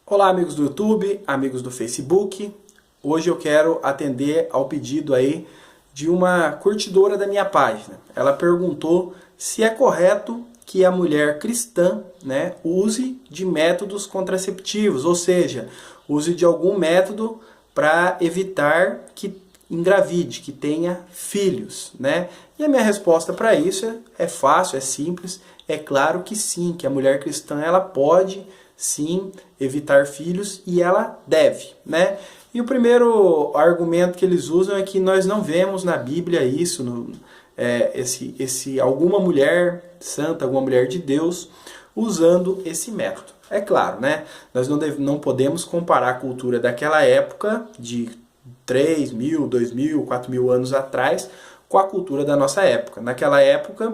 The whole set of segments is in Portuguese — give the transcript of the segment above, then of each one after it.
Olá, amigos do YouTube, amigos do Facebook. Hoje eu quero atender ao pedido aí de uma curtidora da minha página. Ela perguntou se é correto que a mulher cristã, use de métodos contraceptivos, ou seja, use de algum método para evitar que engravide, que tenha filhos, E a minha resposta para isso é fácil, é simples. É claro que sim, que a mulher cristã ela pode sim evitar filhos e ela deve, E o primeiro argumento que eles usam é que nós não vemos na Bíblia isso, alguma mulher santa, alguma mulher de Deus usando esse método. É claro, Nós não podemos comparar a cultura daquela época de 3.000, 2.000, 4.000 anos atrás com a cultura da nossa época. Naquela época,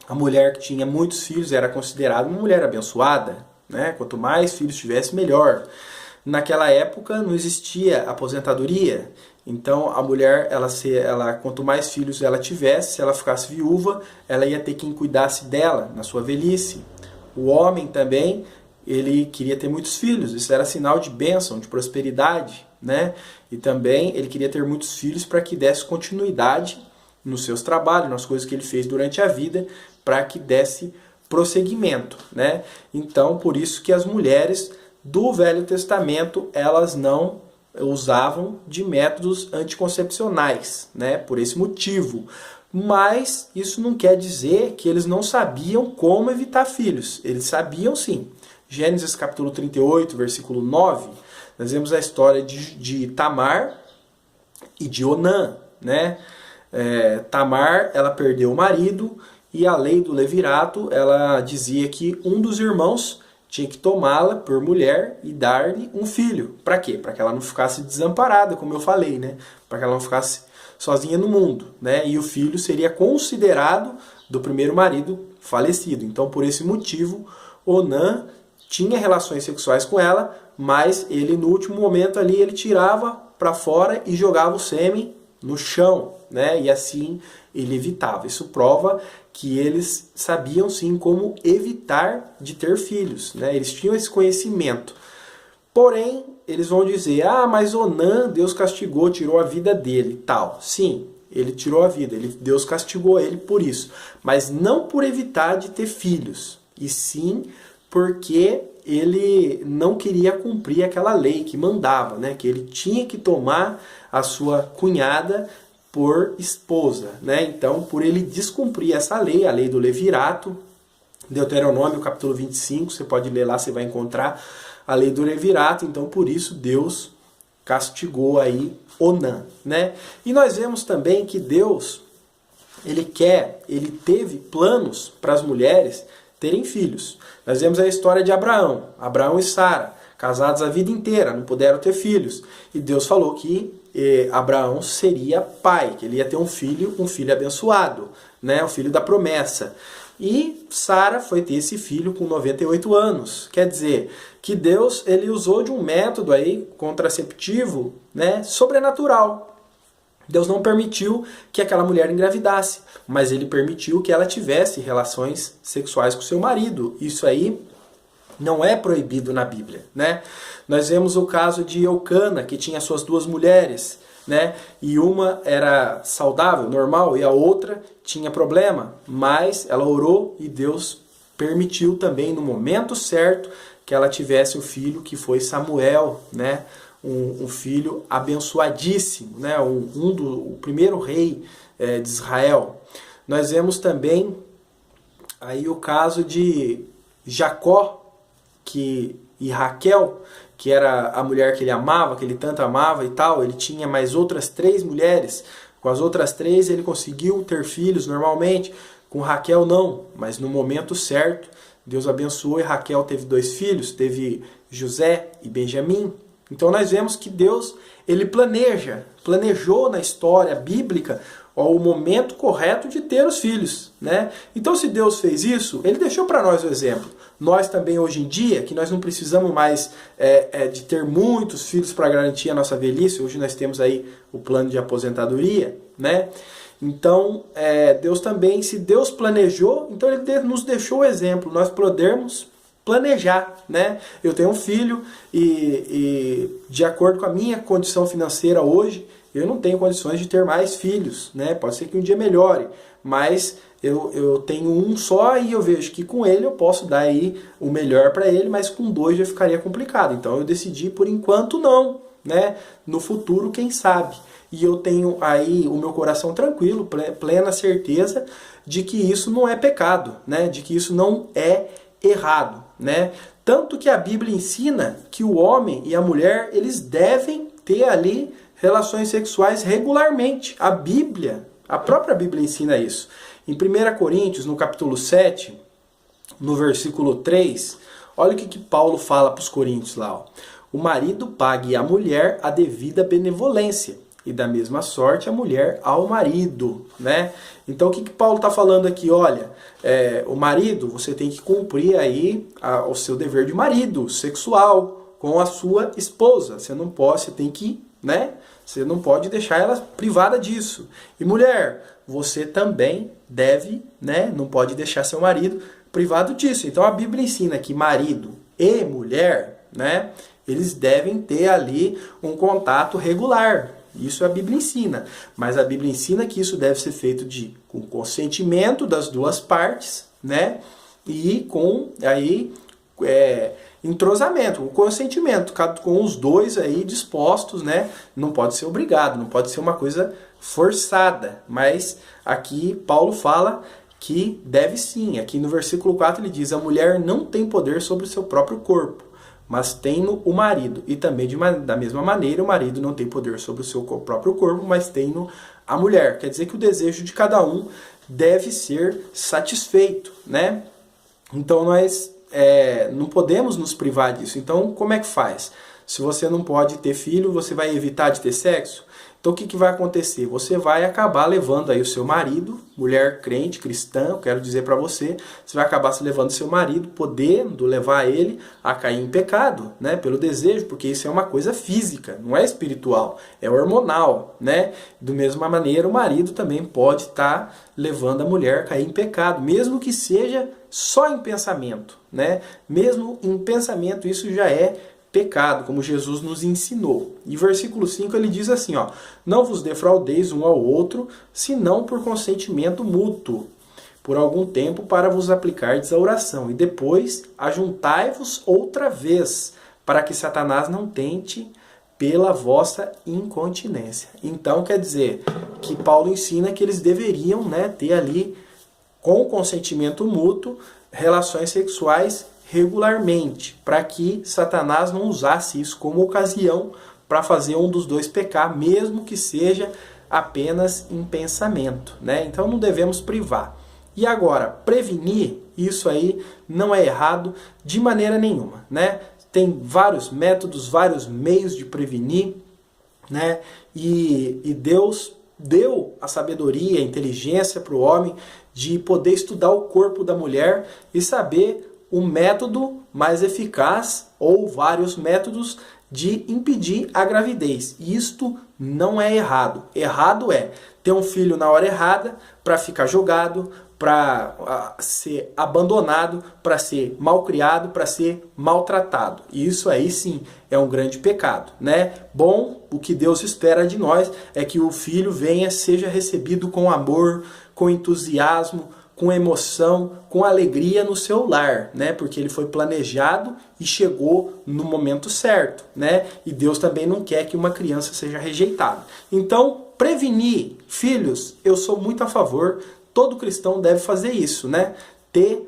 a mulher que tinha muitos filhos era considerada uma mulher abençoada, Quanto mais filhos tivesse, melhor. Naquela época não existia aposentadoria, então a mulher, quanto mais filhos ela tivesse, se ela ficasse viúva, ela ia ter quem cuidasse dela na sua velhice. O homem também, ele queria ter muitos filhos, isso era sinal de bênção, de prosperidade, E também ele queria ter muitos filhos para que desse continuidade nos seus trabalhos, nas coisas que ele fez durante a vida, para que desse prosseguimento, Então, por isso que as mulheres do Velho Testamento, elas não usavam de métodos anticoncepcionais, Por esse motivo. Mas isso não quer dizer que eles não sabiam como evitar filhos. Eles sabiam sim. Gênesis capítulo 38, versículo 9, nós vemos a história de Tamar e de Onã, Tamar, ela perdeu o marido, e a lei do levirato, ela dizia que um dos irmãos tinha que tomá-la por mulher e dar-lhe um filho. Para quê? Para que ela não ficasse desamparada, como eu falei, Para que ela não ficasse sozinha no mundo, E o filho seria considerado do primeiro marido falecido. Então, por esse motivo, Onã tinha relações sexuais com ela, mas ele, no último momento ali, ele tirava para fora e jogava o sêmen no chão, E assim ele evitava. Isso prova que eles sabiam sim como evitar de ter filhos, Eles tinham esse conhecimento. Porém, eles vão dizer, mas Onã, Deus castigou, tirou a vida dele, tal. Sim, ele tirou a vida, Deus castigou ele por isso. Mas não por evitar de ter filhos, e sim porque ele não queria cumprir aquela lei que mandava, que ele tinha que tomar a sua cunhada por esposa, Então, por ele descumprir essa lei, a lei do levirato, Deuteronômio capítulo 25, você pode ler lá, você vai encontrar a lei do levirato, então por isso Deus castigou aí Onã, E nós vemos também que Deus, ele teve planos para as mulheres terem filhos. Nós vemos a história de Abraão e Sara, casados a vida inteira, não puderam ter filhos. E Deus falou que Abraão seria pai, que ele ia ter um filho abençoado, o filho da promessa. E Sara foi ter esse filho com 98 anos. Quer dizer, que Deus ele usou de um método aí contraceptivo, sobrenatural. Deus não permitiu que aquela mulher engravidasse, mas ele permitiu que ela tivesse relações sexuais com seu marido. Isso aí não é proibido na Bíblia, Nós vemos o caso de Eucana, que tinha suas duas mulheres, E uma era saudável, normal, e a outra tinha problema, mas ela orou e Deus permitiu também, no momento certo, que ela tivesse o filho que foi Samuel, Um filho abençoadíssimo, o primeiro rei de Israel. Nós vemos também aí o caso de Jacó e Raquel, que era a mulher que ele amava, que ele tanto amava e tal. Ele tinha mais outras 3 mulheres. Com as outras 3 ele conseguiu ter filhos normalmente. Com Raquel não, mas no momento certo Deus abençoou e Raquel teve 2 filhos, teve José e Benjamim. Então nós vemos que Deus ele planejou na história bíblica o momento correto de ter os filhos, Então se Deus fez isso, ele deixou para nós o exemplo. Nós também hoje em dia, que nós não precisamos mais de ter muitos filhos para garantir a nossa velhice, hoje nós temos aí o plano de aposentadoria, Então Deus também, se Deus planejou, então ele nos deixou o exemplo, nós podemos planejar, né? Eu tenho um filho e de acordo com a minha condição financeira hoje, eu não tenho condições de ter mais filhos, né? Pode ser que um dia melhore, mas eu tenho um só e eu vejo que com ele eu posso dar aí o melhor para ele, mas com dois já ficaria complicado. Então eu decidi por enquanto não, né? No futuro, quem sabe? E eu tenho aí o meu coração tranquilo, plena certeza de que isso não é pecado, né? De que isso não é errado, né? Tanto que a Bíblia ensina que o homem e a mulher, eles devem ter ali relações sexuais regularmente. A própria Bíblia ensina isso. Em 1 Coríntios, no capítulo 7, no versículo 3, olha o que Paulo fala para os coríntios lá. Ó. O marido pague à mulher a devida benevolência, e da mesma sorte a mulher ao marido, né? Então o que Paulo está falando aqui? Olha, o marido, você tem que cumprir aí o seu dever de marido sexual com a sua esposa. Você não pode, você tem que, né? Você não pode deixar ela privada disso. E mulher, você também deve, né? Não pode deixar seu marido privado disso. Então a Bíblia ensina que marido e mulher, né? Eles devem ter ali um contato regular. Isso a Bíblia ensina. Mas a Bíblia ensina que isso deve ser feito com consentimento das duas partes, né? E com aí entrosamento, o consentimento, com os dois aí dispostos, né? Não pode ser obrigado, não pode ser uma coisa forçada. Mas aqui Paulo fala que deve sim. Aqui no versículo 4 ele diz: a mulher não tem poder sobre o seu próprio corpo, mas tem-no o marido. E também da mesma maneira o marido não tem poder sobre o seu próprio corpo, mas tem-no a mulher. Quer dizer que o desejo de cada um deve ser satisfeito, né? Então nós não podemos nos privar disso. Então como é que faz? Se você não pode ter filho, você vai evitar de ter sexo? Então o que vai acontecer? Você vai acabar levando aí o seu marido, mulher crente, cristã, eu quero dizer para você, você vai acabar se levando seu marido, podendo levar ele a cair em pecado, né? Pelo desejo, porque isso é uma coisa física, não é espiritual, é hormonal, né? Da mesma maneira, o marido também pode estar levando a mulher a cair em pecado, mesmo que seja só em pensamento, né? Mesmo em pensamento, isso já é pecado, como Jesus nos ensinou. E versículo 5 ele diz assim, ó: não vos defraudeis um ao outro, senão por consentimento mútuo, por algum tempo para vos aplicardes a oração, e depois ajuntai-vos outra vez, para que Satanás não tente pela vossa incontinência. Então quer dizer que Paulo ensina que eles deveriam, né, ter ali, com consentimento mútuo, relações sexuais regularmente, para que Satanás não usasse isso como ocasião para fazer um dos dois pecar, mesmo que seja apenas em pensamento, né? Então não devemos privar. E agora, prevenir, isso aí não é errado de maneira nenhuma, né? Tem vários métodos, vários meios de prevenir, né? E Deus deu a sabedoria, a inteligência para o homem de poder estudar o corpo da mulher e saber o método mais eficaz ou vários métodos de impedir a gravidez. Isto não é errado. Errado é ter um filho na hora errada, para ficar jogado, para ser abandonado, para ser malcriado, para ser maltratado. E isso aí sim é um grande pecado, né? Bom, o que Deus espera de nós é que o filho venha, seja recebido com amor, com entusiasmo, com emoção, com alegria no seu lar, né? Porque ele foi planejado e chegou no momento certo, né? E Deus também não quer que uma criança seja rejeitada. Então, prevenir, filhos, eu sou muito a favor, todo cristão deve fazer isso, né? Ter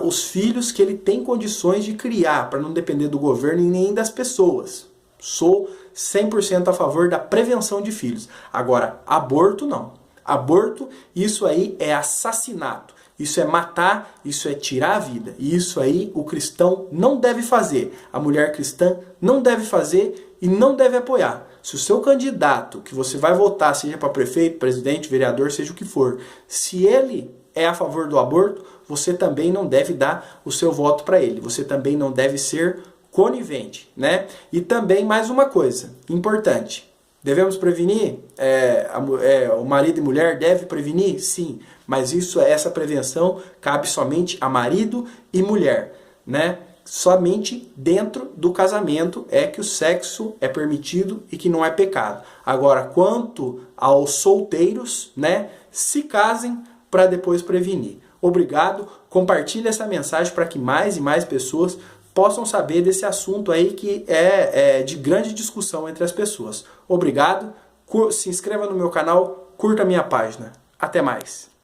os filhos que ele tem condições de criar, para não depender do governo e nem das pessoas. Sou 100% a favor da prevenção de filhos. Agora, aborto não. Aborto, isso aí é assassinato, isso é matar, isso é tirar a vida. E isso aí o cristão não deve fazer, a mulher cristã não deve fazer e não deve apoiar. Se o seu candidato que você vai votar, seja para prefeito, presidente, vereador, seja o que for, se ele é a favor do aborto, você também não deve dar o seu voto para ele. Você também não deve ser conivente, né? E também mais uma coisa importante. Devemos prevenir? O marido e mulher devem prevenir? Sim, mas essa prevenção cabe somente a marido e mulher. né? Somente dentro do casamento é que o sexo é permitido e que não é pecado. Agora, quanto aos solteiros, né? Se casem para depois prevenir. Obrigado, compartilhe essa mensagem para que mais e mais pessoas possam saber desse assunto aí que é de grande discussão entre as pessoas. Obrigado, se inscreva no meu canal, curta a minha página. Até mais!